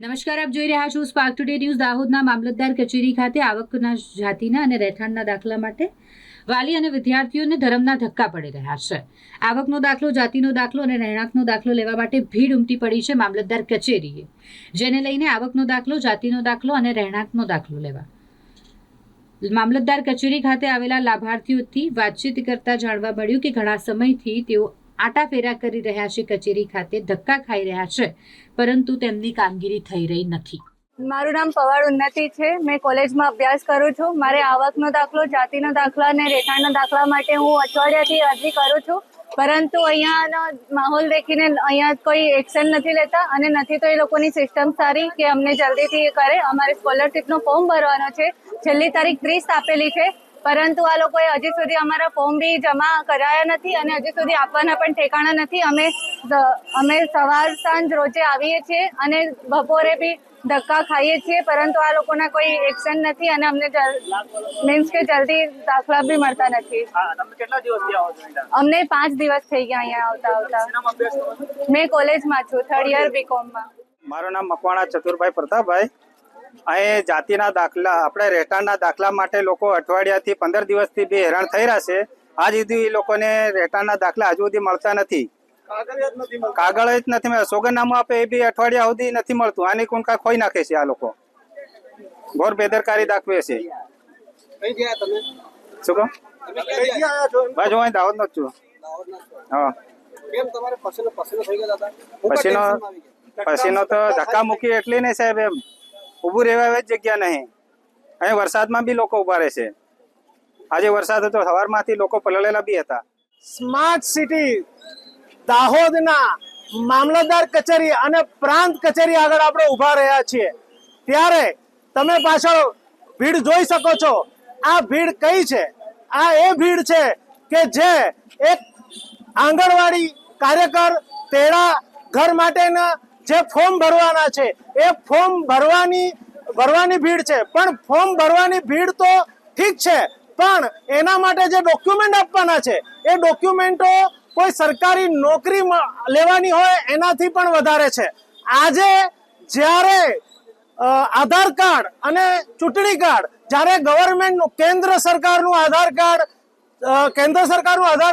નમસ્કાર, આપ જોઈ રહ્યા છો સ્પાર્ક ટુડે ન્યૂઝ. દાહોદના મામલતદાર કચેરી ખાતે આવકના જાતિના અને રહેઠાણના દાખલા માટે વાલી અને વિદ્યાર્થીઓને ધરમના ધક્કા પડી રહ્યા છે. આવકનો દાખલો, જાતિનો દાખલો અને રહેણાંકનો દાખલો લેવા માટે ભીડ ઉમટી પડી છે મામલતદાર કચેરીએ, જેને લઈને આવકનો દાખલો, જાતિનો દાખલો અને રહેણાંકનો દાખલો લેવા મામલતદાર કચેરી ખાતે આવેલા લાભાર્થીઓથી વાતચીત કરતા જાણવા મળ્યું કે ઘણા સમયથી તેઓ આટાફેરા કરી રહ્યા છે, કચેરી ખાતે ધક્કા ખાઈ રહ્યા છે, પરંતુ તેમની કામગીરી થઈ રહી નથી. મારું નામ પવાડ ઉન્નતિ છે. મેં કોલેજમાં અભ્યાસ કરું છું. મારે આવકનો દાખલો, જાતિનો દાખલો અને રહેઠાણના દાખલા માટે હું અઠવાડિયાથી અરજી કરું છું, પરંતુ અહીંયાનો માહોલ દેખીને અહીંયા કોઈ એક્શન નથી લેતા અને નથી તો એ લોકોની સિસ્ટમ સારી કે અમને જલ્દીથી કરે. અમારે સ્કોલરશીપનો ફોર્મ ભરવાનો છે, છેલ્લી તારીખ 30 આપેલી છે, પરંતુ આ લોકોએ હજી સુધી અમારા ફોર્મ બી જમા કરાયા નથી અને હજી સુધી આપવાના પણ ઠેકાણા નથી. અમે સવાર સાંજ રોજે આવીએ છીએ અને બપોરે બી ધક્કા ખાઈએ છીએ, પરંતુ આ લોકોના કોઈ એક્શન નથી અને અમને મીન્સ કે જલ્દી દાખલા બી મળતા નથી. અમને 5 દિવસ થઈ ગયા અહીંયા આવતા. મેં કોલેજમાં છું, 3rd યર બીકોમમાં. મારું નામ મકવાણા ચતુરભાઈ પ્રતાપભાઈ. અહીં જાતિના દાખલા, આપણે રહેઠાણના દાખલા માટે લોકો અઠવાડિયાથી 15 દિવસથી બી હેરાન થઈ રહ્યા છે. આજ સુધી એ લોકોને રહેઠાણના દાખલા હજુ સુધી મળતા નથી. કાગળ જ નથી મળે. સોગંદનામું આપે એ બી અઠવાડિયા સુધી નથી મળતું. આની કુંકા ખોઈ નાખે છે આ લોકો. ઘોર બેદરકારી દાખવે છે. શું કહો? બાજુ અહીં દાહોદ નો જ છું. હા, પછીનો તો ધક્કા મૂકી એટલી નહીં સાહેબ, એમ ઉભું રહેવા એવી જ જગ્યા નહીં. અહીં વરસાદમાં બી લોકો ઉભા રહે છે. આજે વરસાદ હતો, સવારમાંથી લોકો પલળેલા બી હતા. સ્માર્ટ સિટી દાહોદના મામલતદાર કચેરી અને પ્રાંત કચેરી આગળ આપણે ઉભા રહ્યા છીએ, ત્યારે તમે પાછળ ભીડ જોઈ શકો છો. આ ભીડ કઈ છે? આ એ ભીડ છે કે જે એક આંગણવાડી કાર્યકર તેડા ઘર માટેના જે ફોર્મ ભરવાના છે એ ફોર્મ ભરવાની ભીડ છે. પણ ફોર્મ ભરવાની ભીડ તો ઠીક છે, પણ એના માટે જે ડોક્યુમેન્ટ આપવાના છે એ ડોક્યુમેન્ટો કોઈ સરકારી નોકરી લેવાની હોય એનાથી પણ વધારે છે. આજે જ્યારે આધાર કાર્ડ અને ચૂંટણી કાર્ડ, જ્યારે ગવર્મેન્ટનું કેન્દ્ર સરકારનું આધાર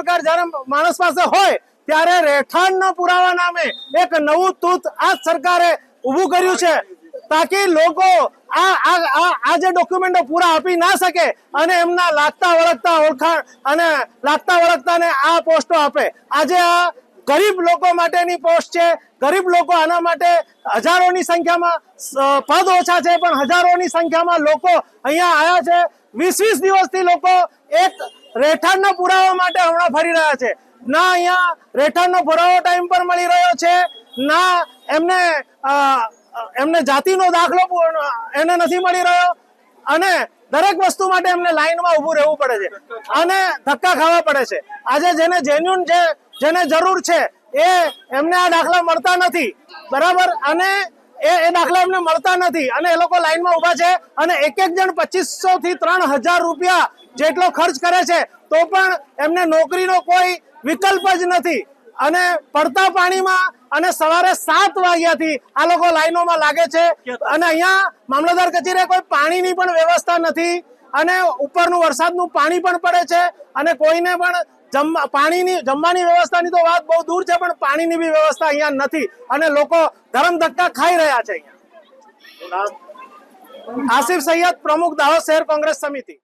કાર્ડ જ્યારે માણસ પાસે હોય, ત્યારે રહેઠાણના પુરાવા નામે એક નવું તૂત આ સરકારે ઊભું કર્યું છે, તાકી લોકો આ જે ડોક્યુમેન્ટો પૂરા આપી ના શકે અને એમના લાગતા વળગતાને આ પોસ્ટો આપે. આજે આ ગરીબ લોકો માટેની પોસ્ટ છે. ગરીબ લોકો આના માટે હજારોની સંખ્યામાં, પદ ઓછા છે પણ હજારોની સંખ્યામાં લોકો અહીંયા આવ્યા છે. 20 દિવસથી લોકો એક રહેઠાણના પુરાવા માટે હમણાં ફરી રહ્યા છે. ના અહીંયા રહેઠાણનો પુરાવો ટાઈમ પર મળી રહ્યો છે, ના એમને જાતિનો દાખલો એને નથી મળી રહ્યો, અને દરેક વસ્તુ માટે એમને લાઈનમાં ઊભું રહેવું પડે છે અને ધક્કા ખાવા પડે છે. આજે જેને જેન્યુન જેને જરૂર છે એમને આ દાખલા મળતા નથી, બરાબર, અને એ દાખલા એમને મળતા નથી અને એ લોકો લાઈનમાં ઊભા છે અને એક જણ 2500 થી 3000 રૂપિયા જેટલો ખર્ચ કરે છે, તો પણ એમને નોકરીનો કોઈ વિકલ્પ જ નથી. અને પડતા પાણીમાં અને સવારે 7 વાગ્યાથી આ લોકો લાઈનોમાં લાગે છે અને અહીંયા મામલતદાર કચેરીએ કોઈ પાણીની પણ વ્યવસ્થા નથી અને ઉપરનું વરસાદનું પાણી પણ પડે છે અને કોઈને પણ જમવાની વ્યવસ્થાની તો વાત બહુ દૂર છે, પણ પાણીની બી વ્યવસ્થા અહીંયા નથી અને લોકો ધરમ ધક્કા ખાઈ રહ્યા છે. અહીંયા આસિફ સૈયદ, પ્રમુખ દાહોદ શહેર કોંગ્રેસ સમિતિ.